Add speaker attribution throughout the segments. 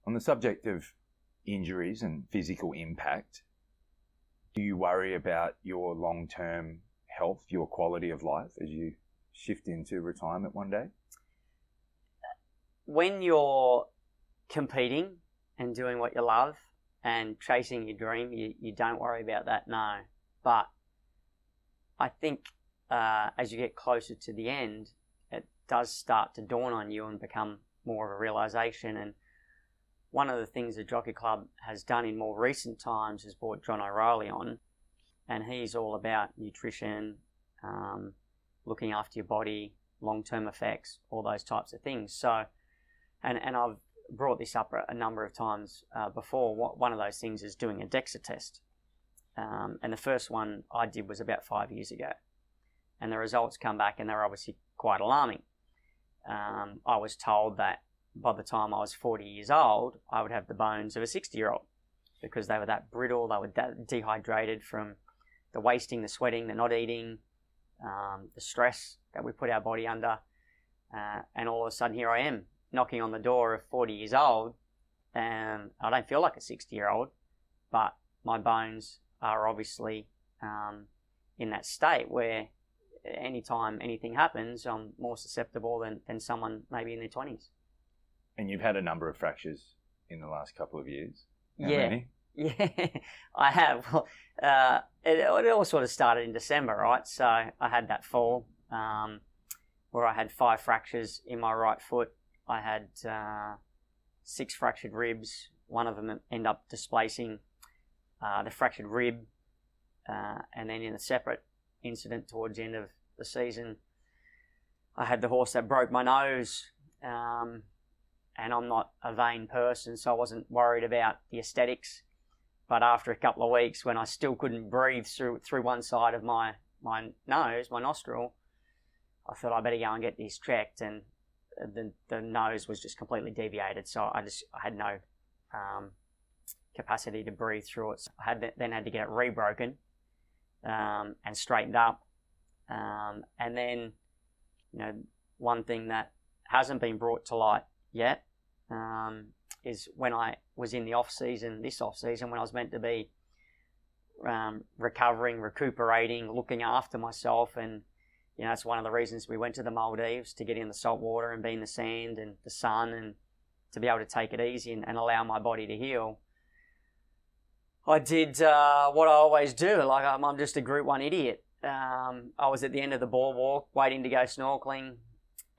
Speaker 1: On the subject of injuries and physical impact, do you worry about your long-term health, your quality of life as you shift into retirement one day?
Speaker 2: When you're competing and doing what you love and chasing your dream, you don't worry about that, no. But I think as you get closer to the end, it does start to dawn on you and become more of a realisation. And one of the things the Jockey Club has done in more recent times is brought John O'Reilly on, and he's all about nutrition, looking after your body, long-term effects, all those types of things. So, and I've brought this up a number of times before. One of those things is doing a DEXA test. And the first one I did was about 5 years ago. And the results come back and they're obviously quite alarming. I was told that by the time I was 40 years old, I would have the bones of a 60-year-old because they were that brittle, they were dehydrated from the wasting, the sweating, the not eating, the stress that we put our body under. And all of a sudden here I am knocking on the door of 40 years old, and I don't feel like a 60-year-old, but my bones are obviously in that state where anytime anything happens, I'm more susceptible than someone maybe in their 20s.
Speaker 1: And you've had a number of fractures in the last couple of years. How
Speaker 2: Yeah.
Speaker 1: many?
Speaker 2: Yeah, I have. Well, it all sort of started in December, right? So I had that fall where I had 5 fractures in my right foot. I had 6 fractured ribs. One of them ended up displacing the fractured rib. And then in a separate incident towards the end of the season, I had the horse that broke my nose. And I'm not a vain person, so I wasn't worried about the aesthetics. But after a couple of weeks, when I still couldn't breathe through one side of my nose, my nostril, I thought I better go and get this checked. And the nose was just completely deviated, so I had no capacity to breathe through it. So I then had to get it rebroken and straightened up. And then, one thing that hasn't been brought to light yet is when I was in the this off season, when I was meant to be recuperating, looking after myself. And it's one of the reasons we went to the Maldives, to get in the salt water and be in the sand and the sun and to be able to take it easy and allow my body to heal. I did what I always do. Like, I'm just a Group 1 idiot. I was at the end of the boardwalk waiting to go snorkeling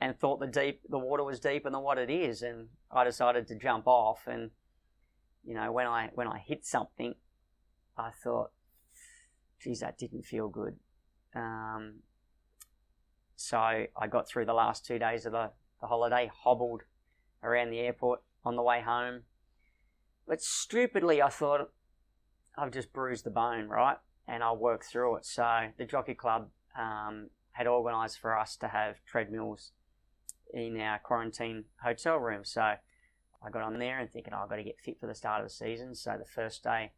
Speaker 2: and thought the water was deeper than what it is, and I decided to jump off. And when I hit something, I thought, geez, that didn't feel good. So I got through the last 2 days of the holiday, hobbled around the airport on the way home. But stupidly, I thought, I've just bruised the bone, right? And I'll work through it. So the Jockey Club had organised for us to have treadmills in our quarantine hotel room. So I got on there and thinking, I've got to get fit for the start of the season. So the first day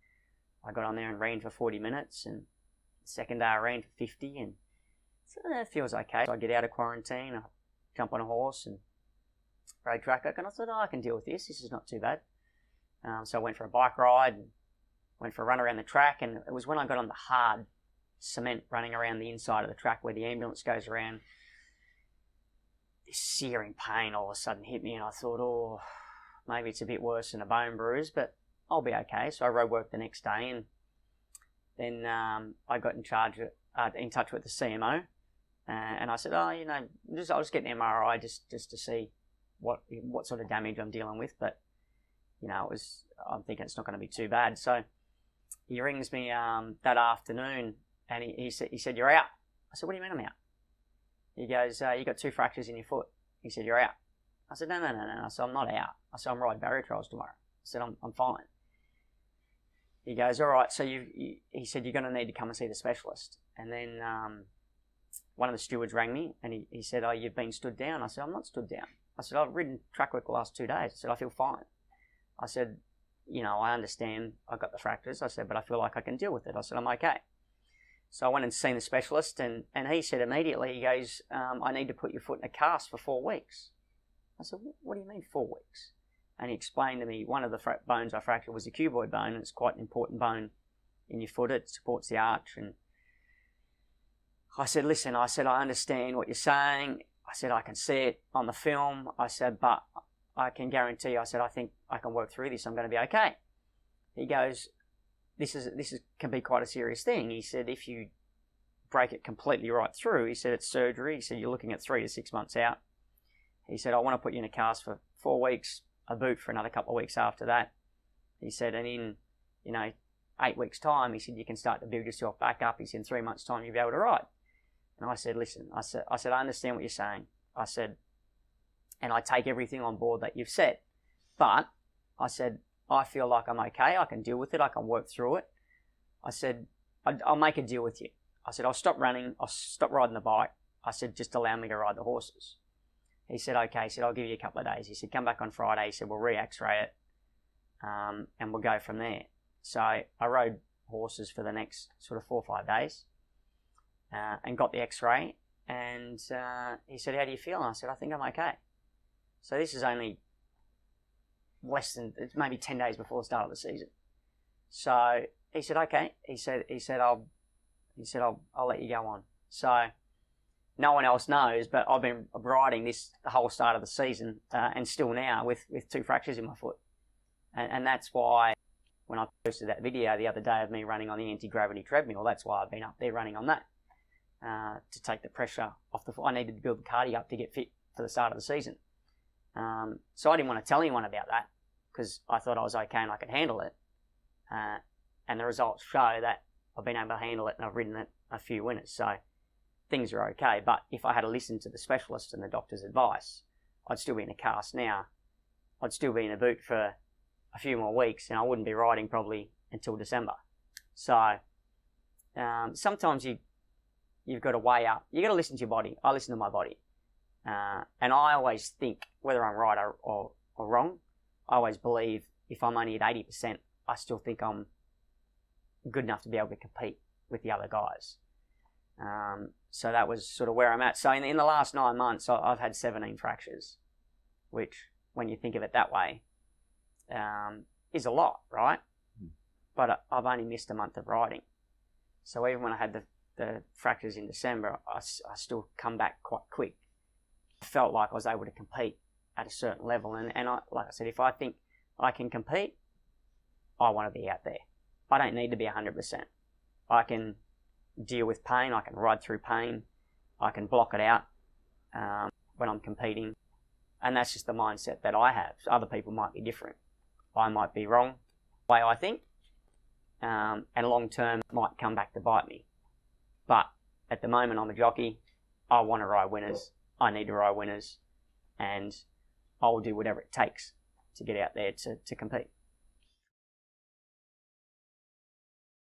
Speaker 2: I got on there and ran for 40 minutes, and the second day I ran for 50, and so that feels okay. So I get out of quarantine, I jump on a horse and rode track, and I thought, I can deal with this. This is not too bad. So I went for a bike ride, and went for a run around the track, and it was when I got on the hard cement running around the inside of the track where the ambulance goes around, this searing pain all of a sudden hit me, and I thought, maybe it's a bit worse than a bone bruise, but I'll be okay. So I road worked the next day, and then I got in touch with the CMO, and I said, I'll just get an MRI just to see what sort of damage I'm dealing with. But I'm thinking it's not going to be too bad. So he rings me that afternoon, and he said, "You're out." I said, "What do you mean I'm out?" He goes, "You got 2 fractures in your foot." He said, "You're out." I said, No. I said, "I'm not out." I said, "I'm riding barrier trials tomorrow." I said, I'm fine." He goes, "All right, so he said, you're going to need to come and see the specialist." And then one of the stewards rang me, and he said, "Oh, you've been stood down." I said, "I'm not stood down." I said, "I've ridden track work the last 2 days." I said, "I feel fine." I said, "I understand I got the fractures." I said, "But I feel like I can deal with it." I said, "I'm okay." So I went and seen the specialist, and he said immediately, he goes, "I need to put your foot in a cast for 4 weeks." I said, "What do you mean 4 weeks?" And he explained to me one of the bones I fractured was the cuboid bone, and it's quite an important bone in your foot. It supports the arch. And I said, listen, I said, I understand what you're saying. I said, I can see it on the film. I said, but I can guarantee you, I said, I think I can work through this. I'm going to be okay. He goes, this can be quite a serious thing. He said, if you break it completely right through, he said, it's surgery. He said, you're looking at 3 to 6 months out. He said, I want to put you in a cast for 4 weeks, a boot for another couple of weeks after that. He said, and in, 8 weeks' time, he said, you can start to build yourself back up. He said, in 3 months' time, you'll be able to ride. And I said, listen, I said, I understand what you're saying. I said, and I take everything on board that you've said. But I said, I feel like I'm okay. I can deal with it. I can work through it. I said, I'll make a deal with you. I said, I'll stop running. I'll stop riding the bike. I said, just allow me to ride the horses. He said, okay. He said, I'll give you a couple of days. He said, come back on Friday. He said, we'll re-x-ray it and we'll go from there. So I rode horses for the next sort of 4 or 5 days and got the x-ray. And he said, how do you feel? And I said, I think I'm okay. So this is only maybe 10 days before the start of the season. So he said, okay. He said, I'll let you go on. So no one else knows, but I've been riding the whole start of the season and still now with 2 fractures in my foot. And that's why when I posted that video the other day of me running on the anti-gravity treadmill, that's why I've been up there running on that to take the pressure off the foot. I needed to build the cardio up to get fit for the start of the season. So I didn't want to tell anyone about that because I thought I was okay and I could handle it. And the results show that I've been able to handle it and I've ridden it a few winners. So things are okay. But if I had to listen to the specialist and the doctor's advice, I'd still be in a cast now. I'd still be in a boot for a few more weeks and I wouldn't be riding probably until December. So sometimes you've got to weigh up. You've got to listen to your body. I listen to my body. And I always think, whether I'm right or wrong, I always believe if I'm only at 80%, I still think I'm good enough to be able to compete with the other guys. So that was sort of where I'm at. So in the last 9 months, I've had 17 fractures, which, when you think of it that way, is a lot, right? But I've only missed a month of riding. So even when I had the fractures in December, I still come back quite quick. I felt like I was able to compete at a certain level. And like I said, if I think I can compete, I want to be out there. I don't need to be 100%. I can deal with pain. I can ride through pain. I can block it out when I'm competing. And that's just the mindset that I have. So other people might be different. I might be wrong the way I think. And long term might come back to bite me. But at the moment, I'm a jockey. I want to ride winners. I need to ride winners. And I'll do whatever it takes to get out there to compete.